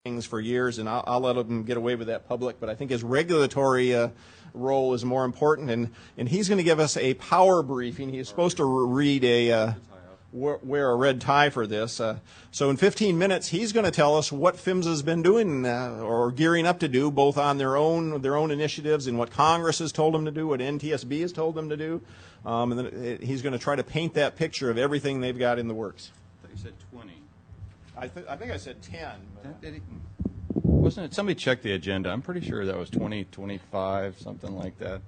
things for years, and I'll let him get away with that public, but I think his regulatory role is more important, and he's going to give us a power briefing. He's supposed to read wear a red tie for this. So in 15 minutes, he's going to tell us what PHMSA has been doing or gearing up to do, both on their own initiatives and what Congress has told them to do, what NTSB has told them to do. And then he's going to try to paint that picture of everything they've got in the works. I thought you said 20. I think I said 10. Wasn't it? Somebody checked the agenda. I'm pretty sure that was 20, 25, something like that.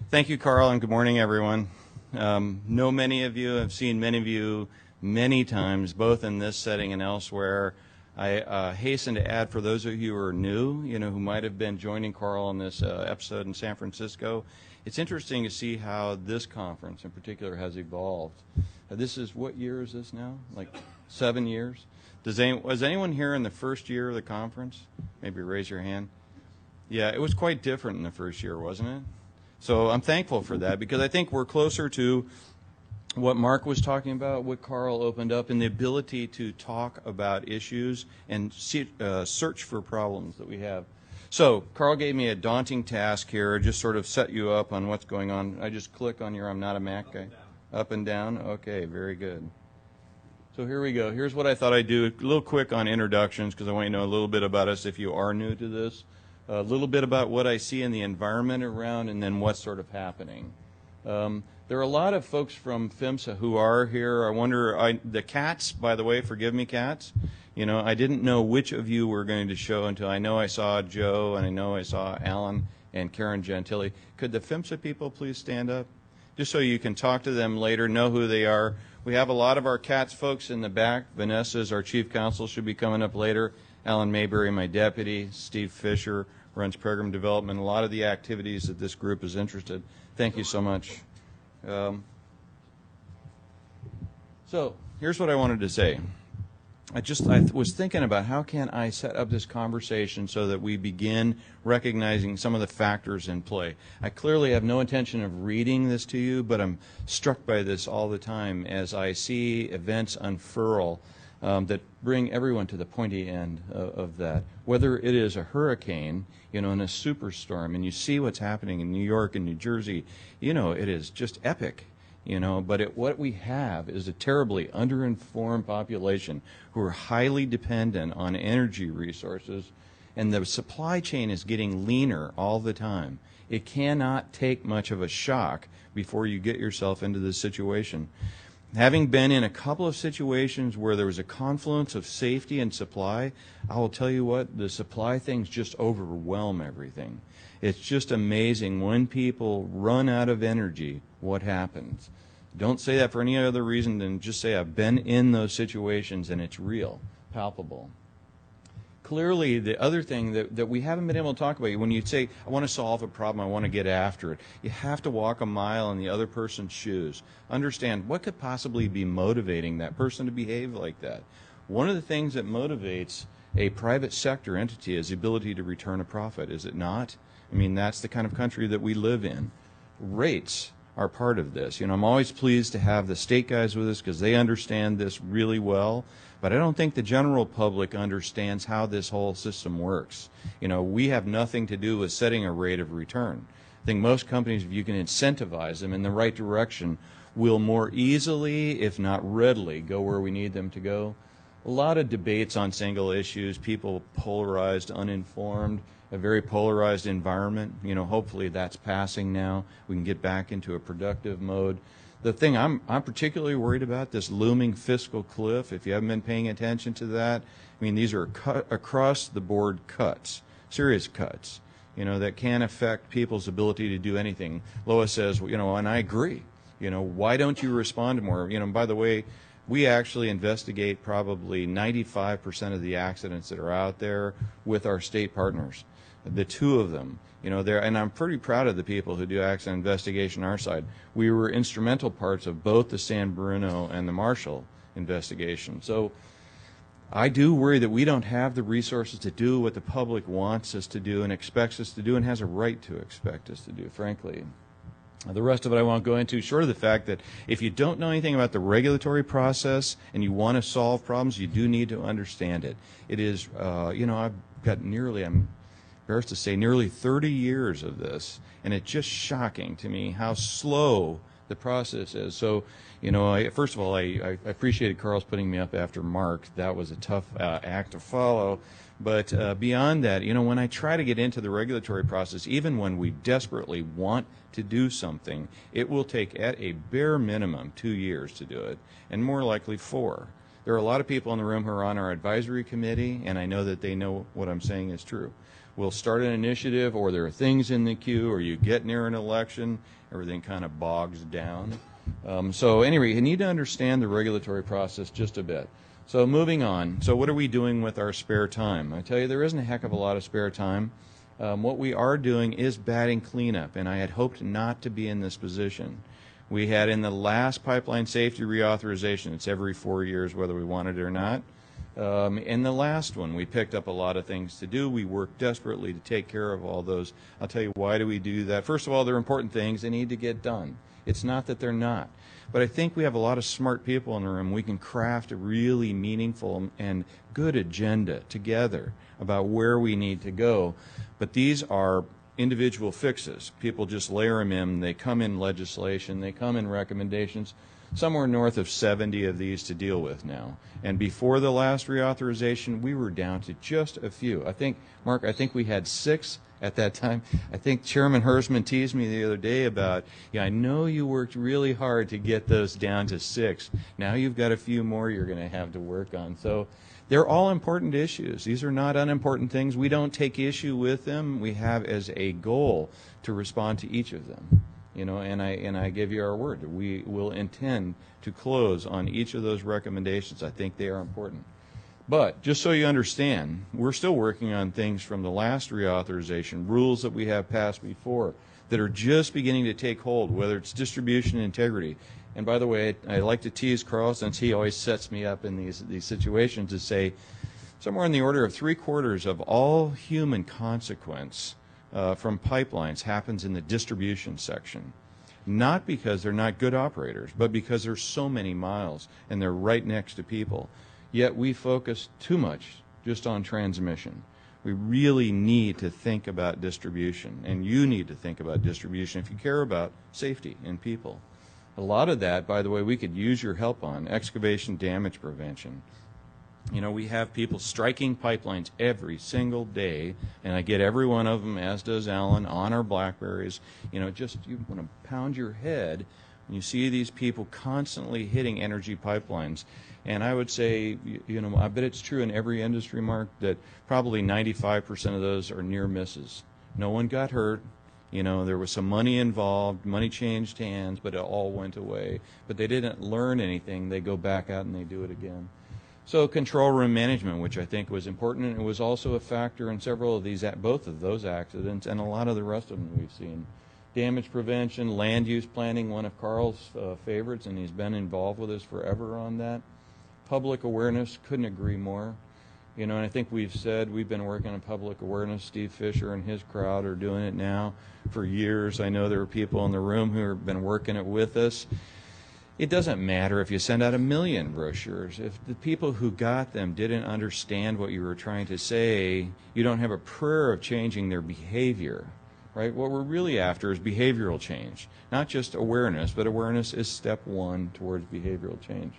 Thank you, Carl, and good morning, everyone. Know many of you. I've seen many of you many times, both in this setting and elsewhere. I hasten to add, for those of you who are new, who might have been joining Carl on this episode in San Francisco, it's interesting to see how this conference in particular has evolved. This is, what year is this now? Like 7 years? Was anyone here in the first year of the conference? Maybe raise your hand. Yeah, it was quite different in the first year, wasn't it? So I'm thankful for that, because I think we're closer to what Mark was talking about, what Carl opened up, and the ability to talk about issues and search for problems that we have. So Carl gave me a daunting task here, just sort of set you up on what's going on. I just click on your I'm not a Mac guy. Up and down? Okay, very good. So here we go. Here's what I thought I'd do. A little quick on introductions, because I want you to know a little bit about us if you are new to this. A little bit about what I see in the environment around, and then what's sort of happening. There are a lot of folks from PHMSA who are here. I wonder, the cats, by the way, forgive me, cats. I didn't know which of you were going to show until I know I saw Joe, and I know I saw Alan and Karen Gentili. Could the PHMSA people please stand up? Just so you can talk to them later, know who they are. We have a lot of our CATS folks in the back. Vanessa is our chief counsel, should be coming up later. Alan Mayberry, my deputy. Steve Fisher runs program development. A lot of the activities that this group is interested. Thank you so much. So here's what I wanted to say. I was thinking about how can I set up this conversation so that we begin recognizing some of the factors in play. I clearly have no intention of reading this to you, but I'm struck by this all the time as I see events unfurl that bring everyone to the pointy end of that. Whether it is a hurricane, in a superstorm, and you see what's happening in New York and New Jersey, it is just epic. But what we have is a terribly underinformed population who are highly dependent on energy resources, and the supply chain is getting leaner all the time. It cannot take much of a shock before you get yourself into this situation. Having been in a couple of situations where there was a confluence of safety and supply, I will tell you what, the supply things just overwhelm everything. It's just amazing when people run out of energy, what happens. Don't say that for any other reason than just say I've been in those situations and it's real, palpable. Clearly, the other thing that we haven't been able to talk about, when you say, I want to solve a problem, I want to get after it, you have to walk a mile in the other person's shoes. Understand what could possibly be motivating that person to behave like that. One of the things that motivates a private sector entity is the ability to return a profit, is it not? I mean, that's the kind of country that we live in. Rates are part of this. I'm always pleased to have the state guys with us because they understand this really well, but I don't think the general public understands how this whole system works. We have nothing to do with setting a rate of return. I think most companies, if you can incentivize them in the right direction, will more easily, if not readily, go where we need them to go. A lot of debates on single issues, people polarized, uninformed, a very polarized environment. Hopefully that's passing now. We can get back into a productive mode. The thing I'm particularly worried about, this looming fiscal cliff, if you haven't been paying attention to that, these are across-the-board cuts, serious cuts, that can affect people's ability to do anything. Lois says, and I agree, why don't you respond more? By the way, we actually investigate probably 95% of the accidents that are out there with our state partners, the two of them. And I'm pretty proud of the people who do accident investigation on our side. We were instrumental parts of both the San Bruno and the Marshall investigation. So I do worry that we don't have the resources to do what the public wants us to do and expects us to do and has a right to expect us to do, frankly. The rest of it I won't go into, short of the fact that if you don't know anything about the regulatory process and you want to solve problems, you do need to understand it. It is, I've got nearly, I'm embarrassed to say, nearly 30 years of this, and it's just shocking to me how slow the process is. So, first of all, I appreciated Carl's putting me up after Mark. That was a tough act to follow. But beyond that, when I try to get into the regulatory process, even when we desperately want to do something, it will take at a bare minimum 2 years to do it, and more likely 4. There are a lot of people in the room who are on our advisory committee, and I know that they know what I'm saying is true. We'll start an initiative, or there are things in the queue, or you get near an election, everything kind of bogs down. So anyway, you need to understand the regulatory process just a bit. So moving on. So what are we doing with our spare time? I tell you, there isn't a heck of a lot of spare time. What we are doing is batting cleanup, and I had hoped not to be in this position. We had in the last pipeline safety reauthorization, it's every 4 years whether we want it or not. In the last one, we picked up a lot of things to do. We worked desperately to take care of all those. I'll tell you, why do we do that? First of all, they're important things. They need to get done. It's not that they're not. But I think we have a lot of smart people in the room. We can craft a really meaningful and good agenda together about where we need to go. But these are individual fixes. People just layer them in. They come in legislation. They come in recommendations. Somewhere north of 70 of these to deal with now. And before the last reauthorization, we were down to just a few. I think, Mark, we had 6 at that time. I think Chairman Hersman teased me the other day about, I know you worked really hard to get those down to 6. Now you've got a few more you're going to have to work on. So they're all important issues. These are not unimportant things. We don't take issue with them. We have as a goal to respond to each of them. And I give you our word that we will intend to close on each of those recommendations. I think they are important. But just so you understand, we're still working on things from the last reauthorization, rules that we have passed before that are just beginning to take hold, whether it's distribution integrity. And by the way, I like to tease Carl, since he always sets me up in these situations, to say somewhere in the order of 3/4 of all human consequence from pipelines happens in the distribution section. Not because they're not good operators, but because there's so many miles and they're right next to people. Yet we focus too much just on transmission. We really need to think about distribution, and you need to think about distribution if you care about safety and people. A lot of that, by the way, we could use your help on excavation damage prevention. We have people striking pipelines every single day, and I get every one of them, as does Alan, on our BlackBerries. You want to pound your head when you see these people constantly hitting energy pipelines. And I would say, I bet it's true in every industry, Mark, that probably 95% of those are near misses. No one got hurt. There was some money involved. Money changed hands, but it all went away. But they didn't learn anything. They go back out and they do it again. So control room management, which I think was important, and it was also a factor in several of these, both of those accidents, and a lot of the rest of them we've seen. Damage prevention, land use planning, one of Carl's favorites, and he's been involved with us forever on that. Public awareness, couldn't agree more. And I think we've been working on public awareness. Steve Fisher and his crowd are doing it now for years. I know there are people in the room who have been working it with us. It doesn't matter if you send out 1 million brochures. If the people who got them didn't understand what you were trying to say, you don't have a prayer of changing their behavior, right? What we're really after is behavioral change, not just awareness, but awareness is step 1 towards behavioral change.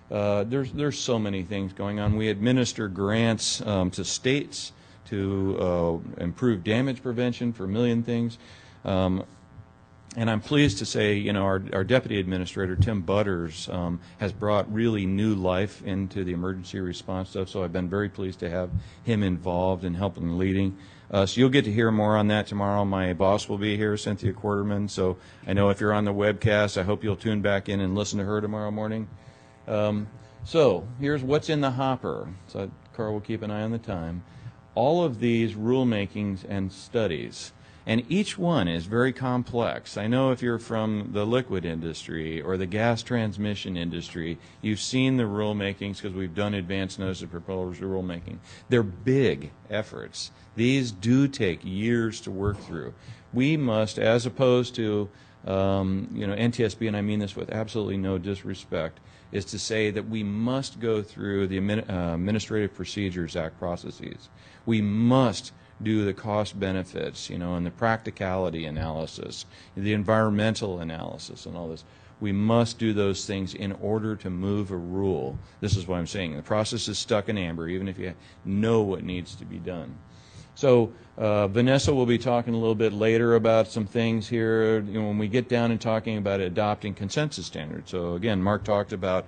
There's so many things going on. We administer grants to states to improve damage prevention for 1 million things. And I'm pleased to say, our Deputy Administrator, Tim Butters, has brought really new life into the emergency response stuff, so I've been very pleased to have him involved and helping and leading. So you'll get to hear more on that tomorrow. My boss will be here, Cynthia Quarterman, so I know if you're on the webcast, I hope you'll tune back in and listen to her tomorrow morning. So here's what's in the hopper. So Carl will keep an eye on the time. All of these rulemakings and studies, and each one is very complex. I know if you're from the liquid industry or the gas transmission industry, you've seen the rulemakings because we've done advance notice of proposed rulemaking. They're big efforts. These do take years to work through. We must, as opposed to NTSB, and I mean this with absolutely no disrespect, is to say that we must go through the Administrative Procedures Act processes. We must do the cost benefits, and the practicality analysis, the environmental analysis, and all this. We must do those things in order to move a rule. This is what I'm saying. The process is stuck in amber, even if you know what needs to be done. So Vanessa will be talking a little bit later about some things here when we get down and talking about adopting consensus standards. So again, Mark talked about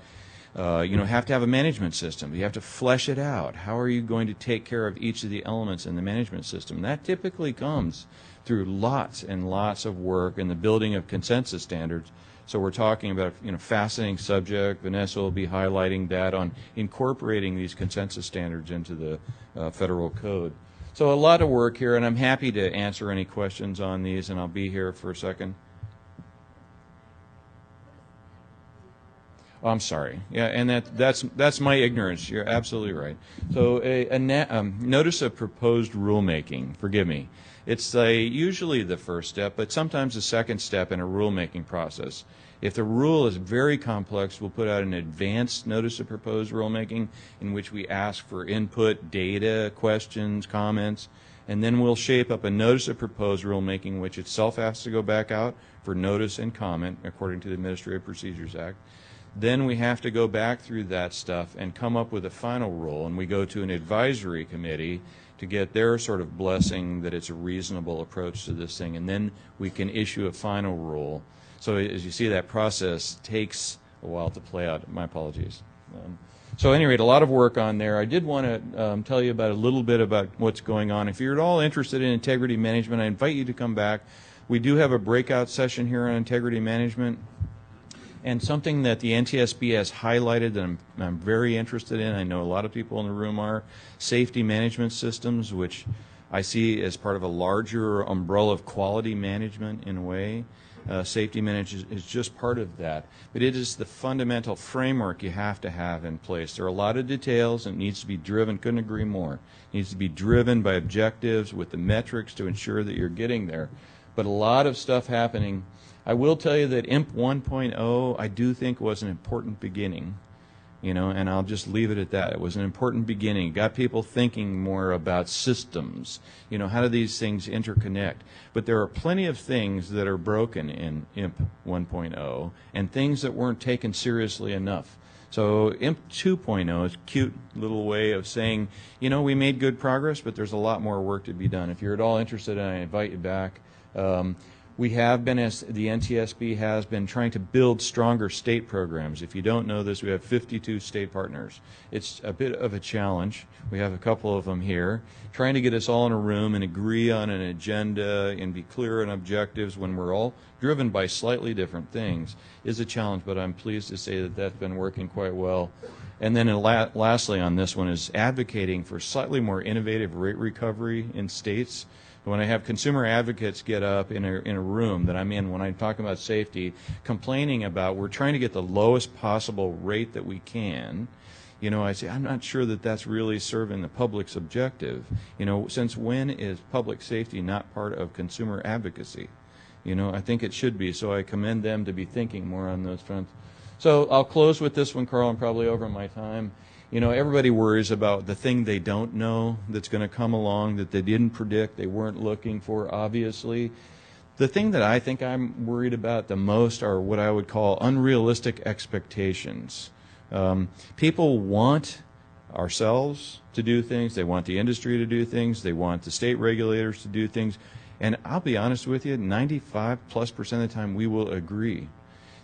have to have a management system. You have to flesh it out. How are you going to take care of each of the elements in the management system? That typically comes through lots and lots of work in the building of consensus standards. So we're talking about fascinating subject. Vanessa will be highlighting that on incorporating these consensus standards into the federal code. So a lot of work here, and I'm happy to answer any questions on these, and I'll be here for a second. Oh, I'm sorry. Yeah, and that's my ignorance. You're absolutely right. So a notice of proposed rulemaking, forgive me, it's usually the first step, but sometimes the second step in a rulemaking process. If the rule is very complex, we'll put out an advanced notice of proposed rulemaking in which we ask for input, data, questions, comments, and then we'll shape up a notice of proposed rulemaking which itself has to go back out for notice and comment according to the Administrative Procedures Act. Then we have to go back through that stuff and come up with a final rule, and we go to an advisory committee to get their sort of blessing that it's a reasonable approach to this thing, and then we can issue a final rule. So as you see, that process takes a while to play out. My apologies. So at any rate, a lot of work on there. I did want to tell you about a little bit about what's going on. If you're at all interested in integrity management, I invite you to come back. We do have a breakout session here on integrity management. And something that the NTSB has highlighted that I'm very interested in, I know a lot of people in the room are, safety management systems, which I see as part of a larger umbrella of quality management in a way. Safety management is just part of that. But it is the fundamental framework you have to have in place. There are a lot of details, and it needs to be driven, couldn't agree more. It needs to be driven by objectives with the metrics to ensure that you're getting there. But a lot of stuff happening. I will tell you that IMP 1.0 I do think was an important beginning, and I'll just leave it at that. It was an important beginning. It got people thinking more about systems, how do these things interconnect? But there are plenty of things that are broken in IMP 1.0 and things that weren't taken seriously enough. So IMP 2.0 is a cute little way of saying, we made good progress, but there's a lot more work to be done. If you're at all interested, I invite you back. We have been, as the NTSB has been, trying to build stronger state programs. If you don't know this, we have 52 state partners. It's a bit of a challenge. We have a couple of them here. Trying to get us all in a room and agree on an agenda and be clear on objectives when we're all driven by slightly different things is a challenge, but I'm pleased to say that that's been working quite well. And then lastly on this one is advocating for slightly more innovative rate recovery in states. When I have consumer advocates get up in a room that I'm in when I'm talking about safety, complaining about we're trying to get the lowest possible rate that we can, I say, I'm not sure that that's really serving the public's objective. Since when is public safety not part of consumer advocacy? I think it should be, so I commend them to be thinking more on those fronts. So I'll close with this one, Carl. I'm probably over my time. Everybody worries about the thing they don't know that's going to come along that they didn't predict, they weren't looking for, obviously. The thing that I think I'm worried about the most are what I would call unrealistic expectations. People want ourselves to do things, they want the industry to do things, they want the state regulators to do things, and I'll be honest with you, 95+% of the time we will agree.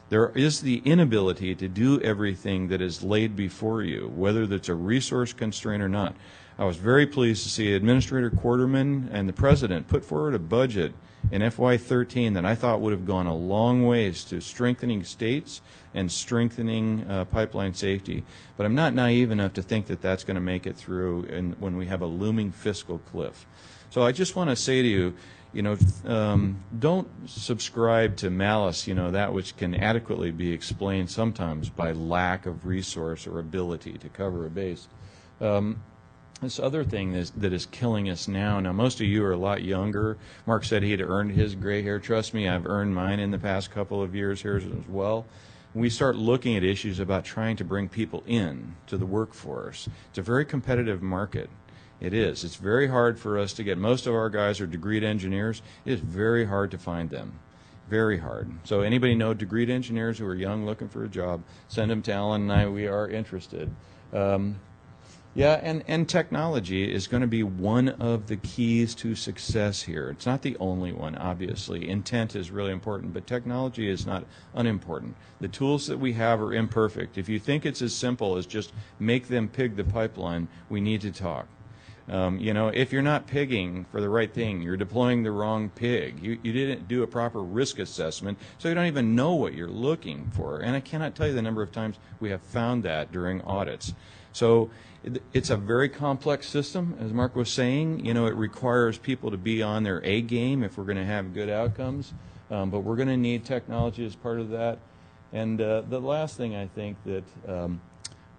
There is the inability to do everything that is laid before you, whether that's a resource constraint or not. I was very pleased to see Administrator Quarterman and the President put forward a budget in FY13 that I thought would have gone a long ways to strengthening states and strengthening pipeline safety. But I'm not naive enough to think that that's going to make it through when we have a looming fiscal cliff. So I just want to say to you, don't subscribe to malice, that which can adequately be explained sometimes by lack of resource or ability to cover a base. this other thing that is killing us now. Now, most of you are a lot younger. Mark said he had earned his gray hair. Trust me, I've earned mine in the past couple of years here as well. We start looking at issues about trying to bring people in to the workforce. It's a very competitive market. It is. It's very hard for us to get. Most of our guys are degreed engineers. It is very hard to find them. Very hard. So anybody know degreed engineers who are young looking for a job, send them to Alan and I. We are interested. Yeah, and technology is going to be one of the keys to success here. It's not the only one, obviously. Intent is really important, but technology is not unimportant. The tools that we have are imperfect. If you think it's as simple as just make them pig the pipeline, we need to talk. You know, if you're not pigging for the right thing, you're deploying the wrong pig. You didn't do a proper risk assessment, so you don't even know what you're looking for. And I cannot tell you the number of times we have found that during audits. So it's a very complex system, as Mark was saying. You know, it requires people to be on their A game if we're going to have good outcomes. But we're going to need technology as part of that. And the last thing I think that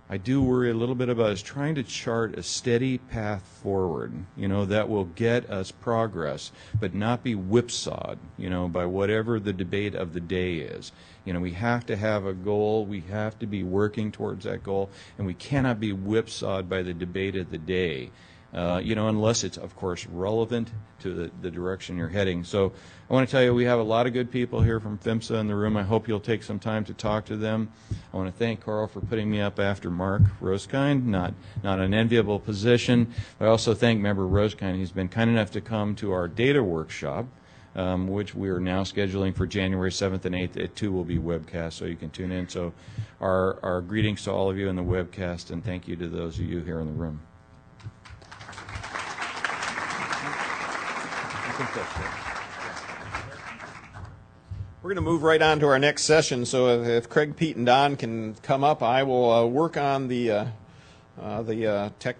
I do worry a little bit about is trying to chart a steady path forward, you know, that will get us progress, but not be whipsawed, you know, by whatever the debate of the day is. You know, we have to have a goal, we have to be working towards that goal, and we cannot be whipsawed by the debate of the day, you know, unless it's, of course, relevant to the direction you're heading. So I want to tell you, we have a lot of good people here from PHMSA in the room. I hope you'll take some time to talk to them. I want to thank Carl for putting me up after Mark Rosekind, not an enviable position. But I also thank Member Rosekind. He's been kind enough to come to our data workshop, which we are now scheduling for January 7th and 8th. It too will be webcast, so you can tune in. So our greetings to all of you in the webcast, and thank you to those of you here in the room. We're going to move right on to our next session. So if Craig, Pete, and Don can come up, I will work on the technology.